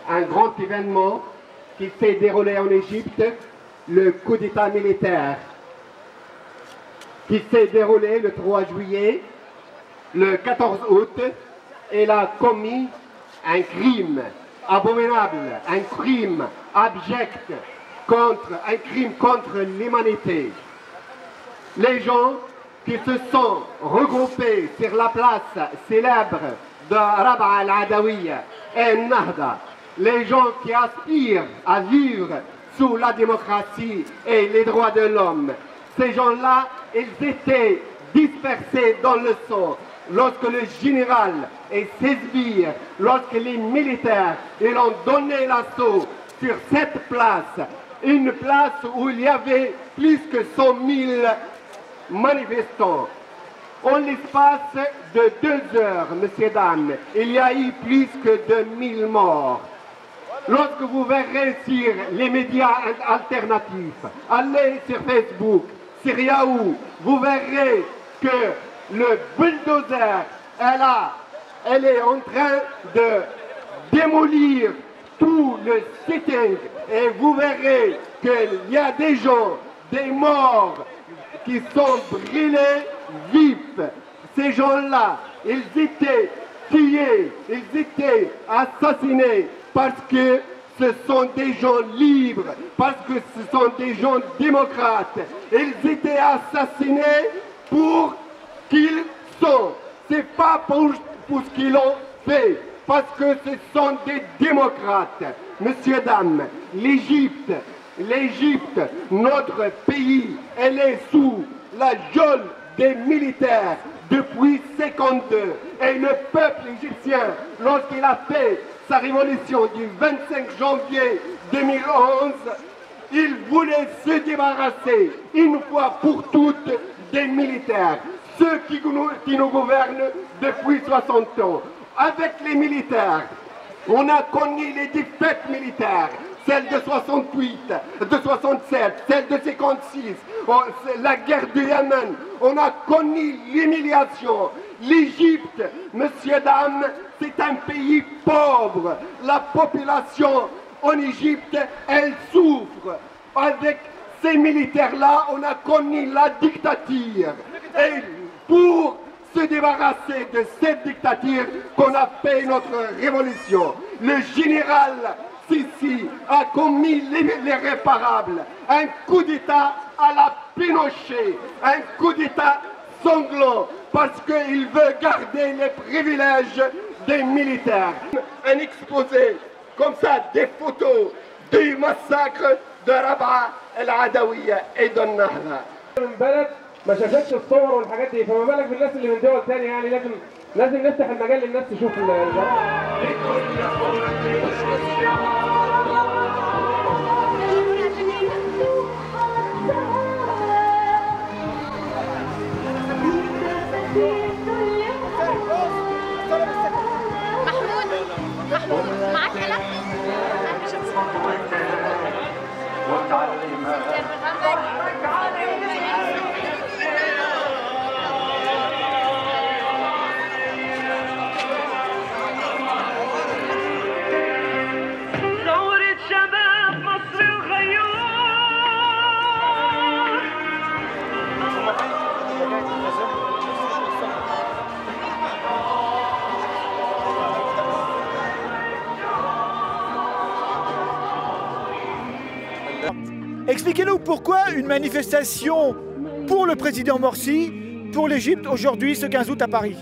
un grand événement qui s'est déroulé en Égypte, le coup d'État militaire, qui s'est déroulé le 3 juillet, le 14 août. Il a commis un crime abominable, un crime abject, un crime contre l'humanité. Les gens qui se sont regroupés sur la place célèbre de Rab'a al-Adawiya et Nahda, les gens qui aspirent à vivre sous la démocratie et les droits de l'homme, ces gens-là, ils étaient dispersés dans le sang. Lorsque le général et ses sbires, lorsque les militaires, ils ont donné l'assaut sur cette place, une place où il y avait plus que 100 000 manifestants. En l'espace de 2 heures, messieurs, dames, il y a eu plus que 2000 morts. Lorsque vous verrez sur les médias alternatifs, allez sur Facebook, sur Yahoo, vous verrez que le bulldozer, elle est en train de démolir tout le sitting et vous verrez qu'il y a des gens, des morts qui sont brûlés vifs. Ces gens-là, ils étaient tués, ils étaient assassinés parce que ce sont des gens libres, parce que ce sont des gens démocrates. Ils étaient assassinés pour qu'ils sont. C'est pas pour ce qu'ils ont fait, parce que ce sont des démocrates. Messieurs, dames, l'Égypte, notre pays, elle est sous la geôle des militaires depuis 1952. Et le peuple égyptien, lorsqu'il a fait sa révolution du 25 janvier 2011, il voulait se débarrasser une fois pour toutes des militaires, ceux qui nous gouvernent depuis 60 ans. Avec les militaires, on a connu les défaites militaires, celle de 68, de 67, celle de 56, la guerre du Yémen. On a connu l'humiliation. L'Égypte, messieurs, dames, c'est un pays pauvre. La population en Égypte, elle souffre. Avec ces militaires-là, on a connu la dictature. Et pour se débarrasser de cette dictature qu'on a fait notre révolution, le général Sissi a commis l'irréparable, un coup d'État à la Pinochet, un coup d'État sanglant, parce qu'il veut garder les privilèges des militaires. Un exposé comme ça, des photos du massacre de Rab'a al-Adawiya et de Nahda. ما شافتش الصور والحاجات دي، فما بالك بالناس اللي من دول ثانيه. يعني لازم نفتح المجال للناس تشوف محمود معاك كلام؟ Expliquez-nous pourquoi une manifestation pour le président Morsi, pour l'Égypte, aujourd'hui, ce 15 août à Paris.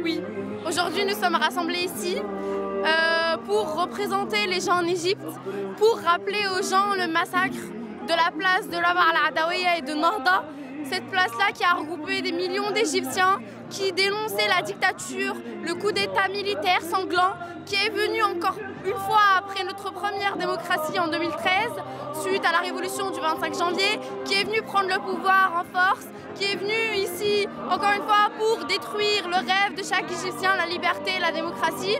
Oui, aujourd'hui nous sommes rassemblés ici pour représenter les gens en Égypte, pour rappeler aux gens le massacre de la place de Rab'a al-Adawiya et de Nahda, cette place-là qui a regroupé des millions d'Égyptiens qui dénonçaient la dictature, le coup d'État militaire sanglant qui est venu encore une fois après notre première démocratie en 2013, suite à la révolution du 25 janvier, qui est venu prendre le pouvoir en force, qui est venu ici, encore une fois, pour détruire le rêve de chaque Égyptien, la liberté, la démocratie.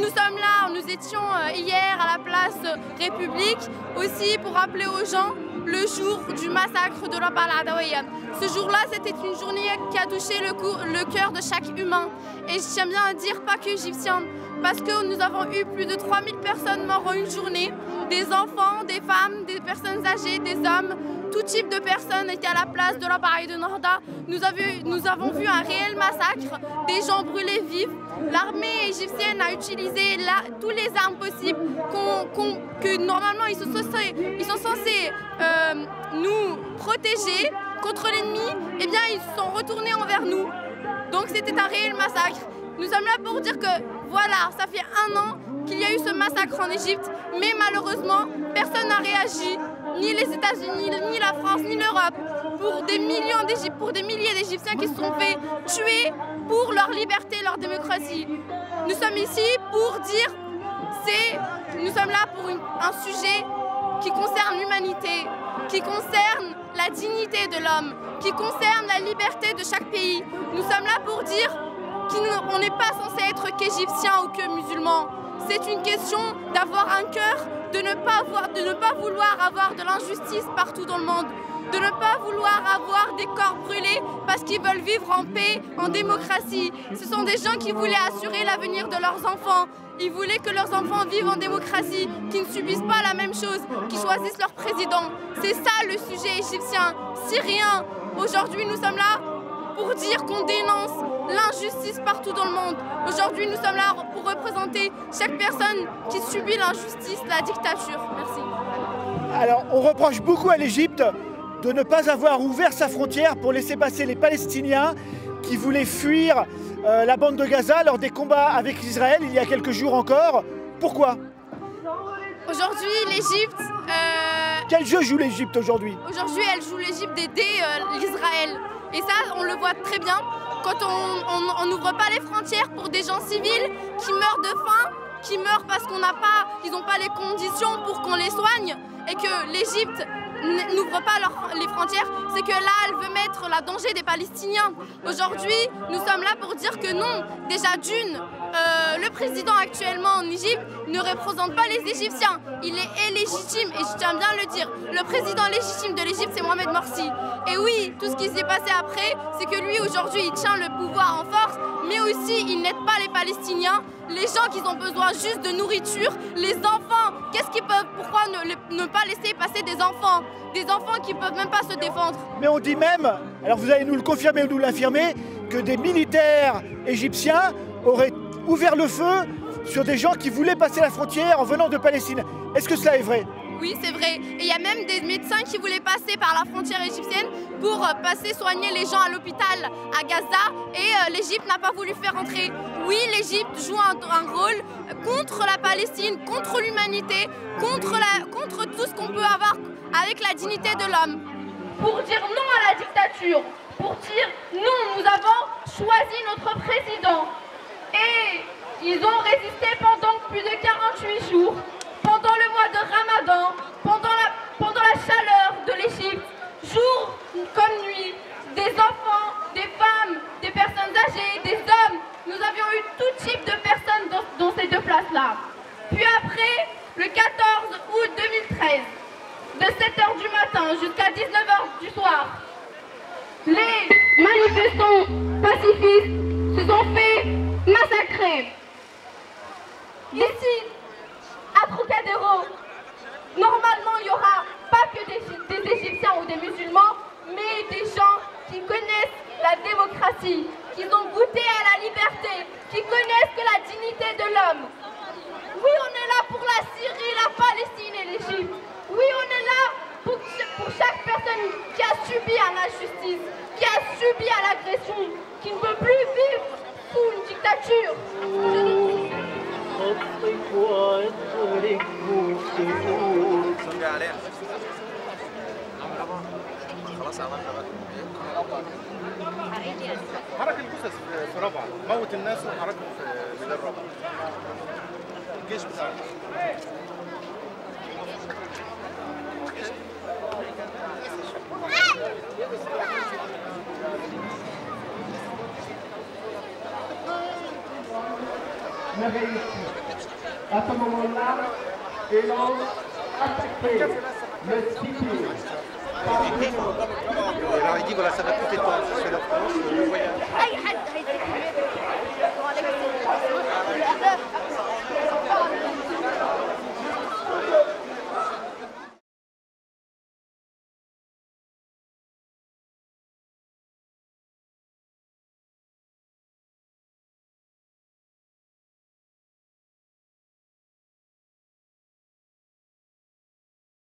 Nous sommes là, nous étions hier à la place République, aussi pour rappeler aux gens le jour du massacre de Rab'a al-Adawiya. Ce jour-là, c'était une journée qui a touché le cœur de chaque humain. Et je tiens bien à dire, pas que égyptien, parce que nous avons eu plus de 3000 personnes mortes en une journée, des enfants, des femmes, des personnes âgées, des hommes, tout type de personnes étaient à la place de la bataille de Nahda. Nous avons vu un réel massacre, des gens brûlés vifs. L'armée égyptienne a utilisé tous les armes possibles que normalement ils sont censés nous protéger contre l'ennemi. Eh bien, ils se sont retournés envers nous. Donc c'était un réel massacre. Nous sommes là pour dire que voilà, ça fait 1 an qu'il y a eu ce massacre en Égypte, mais malheureusement, personne n'a réagi, ni les États-Unis, ni la France, ni l'Europe, pour des milliers d'Égyptiens qui se sont fait tuer pour leur liberté, leur démocratie. Nous sommes ici pour dire, nous sommes là pour un sujet qui concerne l'humanité, qui concerne la dignité de l'homme, qui concerne la liberté de chaque pays. Nous sommes là pour dire qu'on n'est pas censé être qu'égyptien ou que musulman. C'est une question d'avoir un cœur, de ne pas vouloir avoir de l'injustice partout dans le monde, de ne pas vouloir avoir des corps brûlés parce qu'ils veulent vivre en paix, en démocratie. Ce sont des gens qui voulaient assurer l'avenir de leurs enfants. Ils voulaient que leurs enfants vivent en démocratie, qu'ils ne subissent pas la même chose, qu'ils choisissent leur président. C'est ça le sujet égyptien, syrien. Aujourd'hui, nous sommes là pour dire qu'on dénonce l'injustice partout dans le monde. Aujourd'hui, nous sommes là pour représenter chaque personne qui subit l'injustice, la dictature. Merci. Alors, on reproche beaucoup à l'Égypte de ne pas avoir ouvert sa frontière pour laisser passer les Palestiniens qui voulaient fuir la bande de Gaza lors des combats avec Israël il y a quelques jours encore. Pourquoi? Aujourd'hui, l'Égypte... Quel jeu joue l'Égypte aujourd'hui? Aujourd'hui, elle joue l'Égypte d'aider l'Israël. Et ça, on le voit très bien quand on n'ouvre pas les frontières pour des gens civils qui meurent de faim, qui meurent parce qu'ils n'ont pas les conditions pour qu'on les soigne, et que l'Égypte n'ouvre pas les frontières, c'est que là, elle veut mettre la danger des Palestiniens. Aujourd'hui, nous sommes là pour dire que non, déjà d'une, le président actuellement en Égypte ne représente pas les Égyptiens. Il est illégitime, et je tiens bien à le dire. Le président légitime de l'Égypte, c'est Mohamed Morsi. Et oui, tout ce qui s'est passé après, c'est que lui, aujourd'hui, il tient le pouvoir en force, mais aussi, il n'aide pas les Palestiniens, les gens qui ont besoin juste de nourriture, les enfants. Pourquoi ne pas laisser passer des enfants qui ne peuvent même pas se défendre? Mais on dit même, alors vous allez nous le confirmer ou nous l'infirmer, que des militaires égyptiens auraient ouvert le feu sur des gens qui voulaient passer la frontière en venant de Palestine. Est-ce que cela est vrai? Oui, c'est vrai. Et il y a même des médecins qui voulaient passer par la frontière égyptienne pour passer soigner les gens à l'hôpital à Gaza, et l'Égypte n'a pas voulu faire entrer. Oui, l'Égypte joue un rôle contre la Palestine, contre l'humanité, contre tout ce qu'on peut avoir avec la dignité de l'homme. Pour dire non à la dictature, pour dire non, nous avons choisi notre président. Et ils ont résisté pendant plus de 48 jours. Pendant le mois de Ramadan, pendant la chaleur de l'Égypte, jour comme nuit, des enfants, des femmes, des personnes âgées, des hommes, nous avions eu tout type de personnes dans ces deux places-là. Puis après, le 14 août 2013, de 7h du matin jusqu'à 19h du soir, les manifestants pacifistes se sont fait massacrer. Ici, à Trocadéro, normalement il n'y aura pas que des Égyptiens ou des musulmans, mais des gens qui connaissent la démocratie, qui ont goûté à la liberté, qui connaissent que la dignité de l'homme. Oui, on est là pour la Syrie, la Palestine et l'Égypte. Oui, on est là pour chaque personne qui a subi à l'injustice, qui a subi à l'agression, qui ne peut plus vivre sous une dictature. حرك الجثث في رابعه، موت الناس وحركهم في ميدان رابعه. الجيش بتاعنا. À ce moment-là, ils ont attaqué le cité. Alors il dit voilà, ça va coûter tant, c'est leur France.